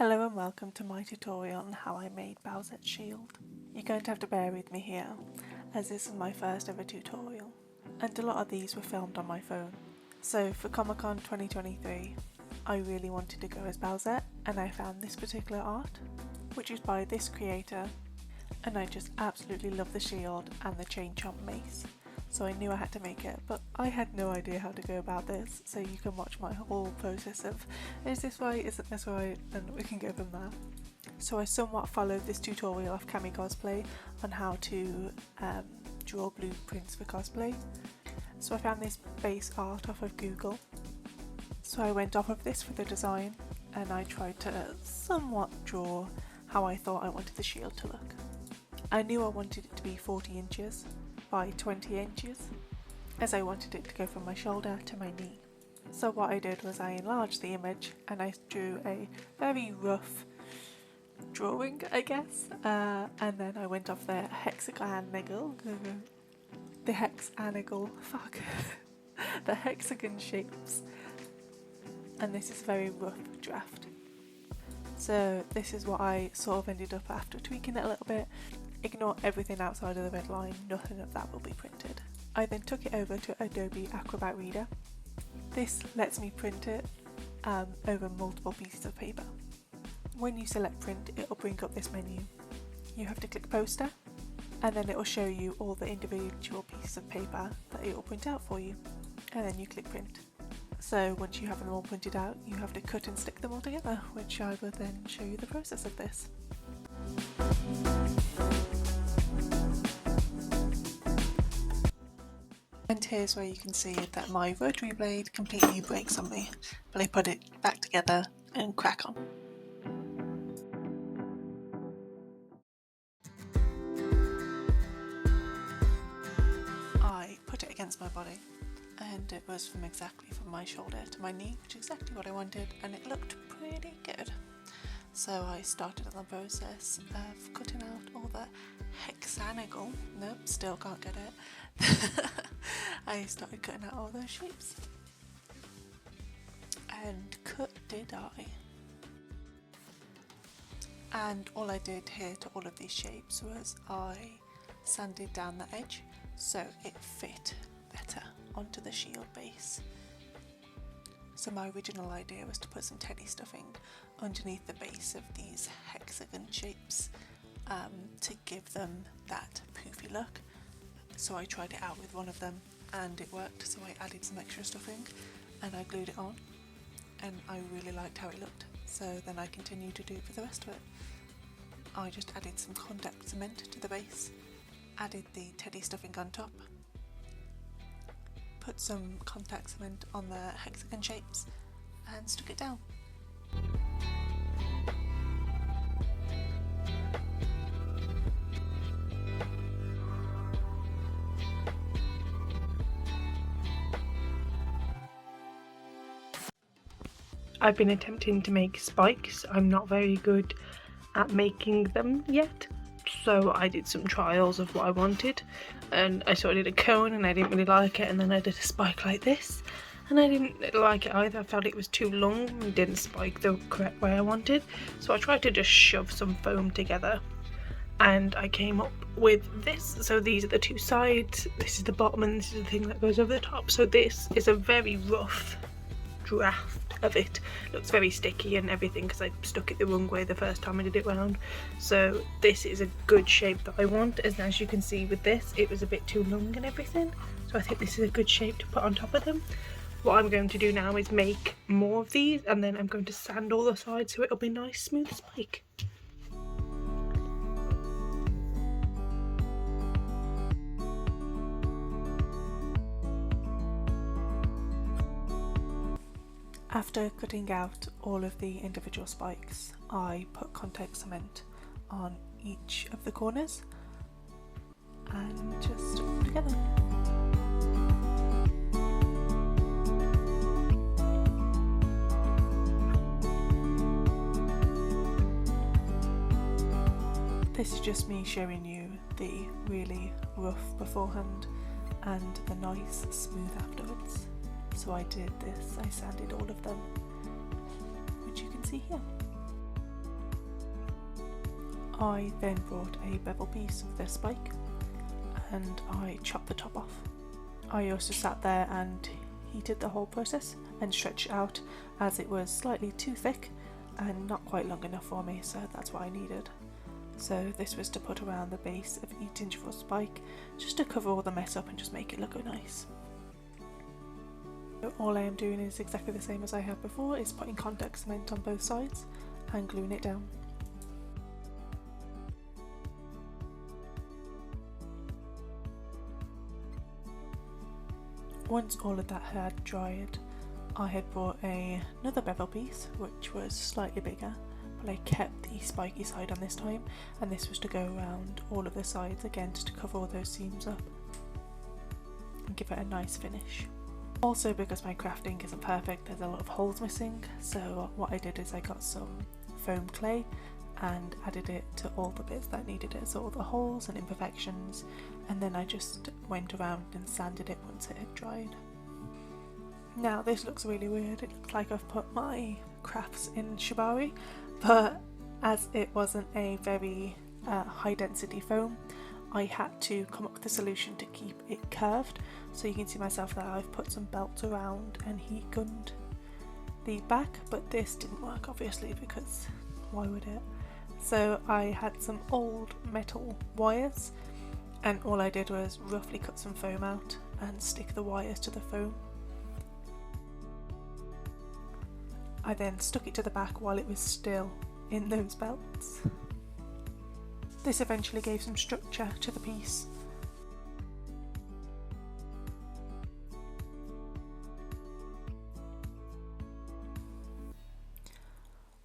Hello and welcome to my tutorial on how I made Bowsette shield. You're going to have to bear with me here, as this is my first ever tutorial, and a lot of these were filmed on my phone. So for Comic Con 2023, I really wanted to go as Bowsette, and I found this particular art, which is by this creator, and I just absolutely love the shield and the chain chomp mace. So I knew I had to make it, but I had no idea how to go about this, so you can watch my whole process of is this right, isn't this right, and we can go from there. So I somewhat followed this tutorial of Cami Cosplay on how to draw blueprints for cosplay. So I found this base art off of Google. So I went off of this for the design, and I tried to somewhat draw how I thought I wanted the shield to look. I knew I wanted it to be 40 inches by 20 inches, as I wanted it to go from my shoulder to my knee. So what I did was I enlarged the image and I drew a very rough drawing, I guess, and then I went off the hexagon, the hexagon shapes, and this is a very rough draft. So this is what I sort of ended up after tweaking it a little bit. Ignore everything outside of the red line, nothing of that will be printed. I then took it over to Adobe Acrobat Reader. This lets me print it over multiple pieces of paper. When you select print, it will bring up this menu. You have to click poster, and then it will show you all the individual pieces of paper that it will print out for you, and then you click print. So once you have them all printed out, you have to cut and stick them all together, which I will then show you the process of this. And here's where you can see that my rotary blade completely breaks on me, but I put it back together and crack on. I put it against my body, and it was from my shoulder to my knee, which is exactly what I wanted, and it looked pretty good. So I started on the process of cutting out all the hexagonal, nope, still can't get it. I started cutting out all those shapes. And cut did I. And all I did here to all of these shapes was I sanded down the edge so it fit better onto the shield base. So my original idea was to put some teddy stuffing underneath the base of these hexagon shapes to give them that poofy look. So I tried it out with one of them and it worked, so I added some extra stuffing and I glued it on, and I really liked how it looked, so then I continued to do it for the rest of it. I just added some contact cement to the base, added the teddy stuffing on top, put some contact cement on the hexagon shapes and stuck it down. I've been attempting to make spikes. I'm not very good at making them yet, so I did some trials of what I wanted, and I sort of did a cone and I didn't really like it, and then I did a spike like this and I didn't like it either. I felt it was too long and didn't spike the correct way I wanted, so I tried to just shove some foam together and I came up with this. So these are the two sides, this is the bottom, and this is the thing that goes over the top. So this is a very rough draft of it. Looks very sticky and everything because I stuck it the wrong way the first time I did it round. So this is a good shape that I want, and as you can see with this, it was a bit too long and everything, so I think this is a good shape to put on top of them. What I'm going to do now is make more of these, and then I'm going to sand all the sides so it'll be a nice smooth spike. After cutting out all of the individual spikes, I put contact cement on each of the corners and just stuck them together. This is just me showing you the really rough beforehand and the nice smooth afterwards. So I did this, I sanded all of them, which you can see here. I then brought a bevel piece of this spike and I chopped the top off. I also sat there and heated the whole process and stretched it out, as it was slightly too thick and not quite long enough for me, so that's what I needed. So this was to put around the base of each individual spike, just to cover all the mess up and just make it look nice. So all I am doing is exactly the same as I have before, is putting contact cement on both sides and gluing it down. Once all of that had dried, I had brought another bevel piece which was slightly bigger, but I kept the spiky side on this time, and this was to go around all of the sides again, just to cover all those seams up and give it a nice finish. Also, because my crafting isn't perfect, there's a lot of holes missing, so what I did is I got some foam clay and added it to all the bits that needed it, so all the holes and imperfections, and then I just went around and sanded it once it had dried. Now this looks really weird, it looks like I've put my crafts in shibari, but as it wasn't a very high density foam, I had to come up with a solution to keep it curved. So you can see myself there, I've put some belts around and heat gunned the back, but this didn't work obviously, because why would it? So I had some old metal wires, and all I did was roughly cut some foam out and stick the wires to the foam. I then stuck it to the back while it was still in those belts. This eventually gave some structure to the piece.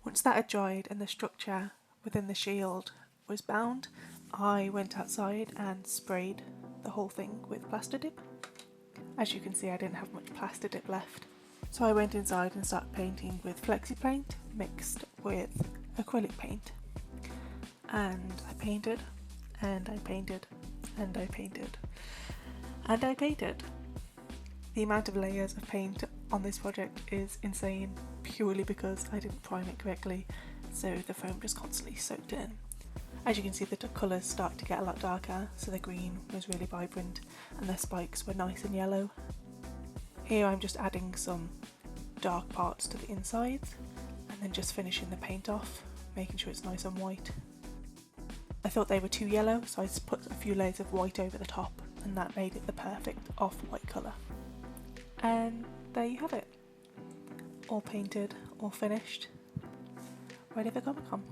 Once that had dried and the structure within the shield was bound, I went outside and sprayed the whole thing with plaster dip. As you can see, I didn't have much plaster dip left. So I went inside and started painting with flexi paint mixed with acrylic paint. And I painted, and I painted, and I painted, and I painted. The amount of layers of paint on this project is insane, purely because I didn't prime it correctly, so the foam just constantly soaked in. As you can see, the colours start to get a lot darker, so the green was really vibrant and the spikes were nice and yellow. Here I'm just adding some dark parts to the insides and then just finishing the paint off, making sure it's nice and white. I thought they were too yellow, so I just put a few layers of white over the top, and that made it the perfect off-white colour. And there you have it. All painted, all finished, ready for Comic Con.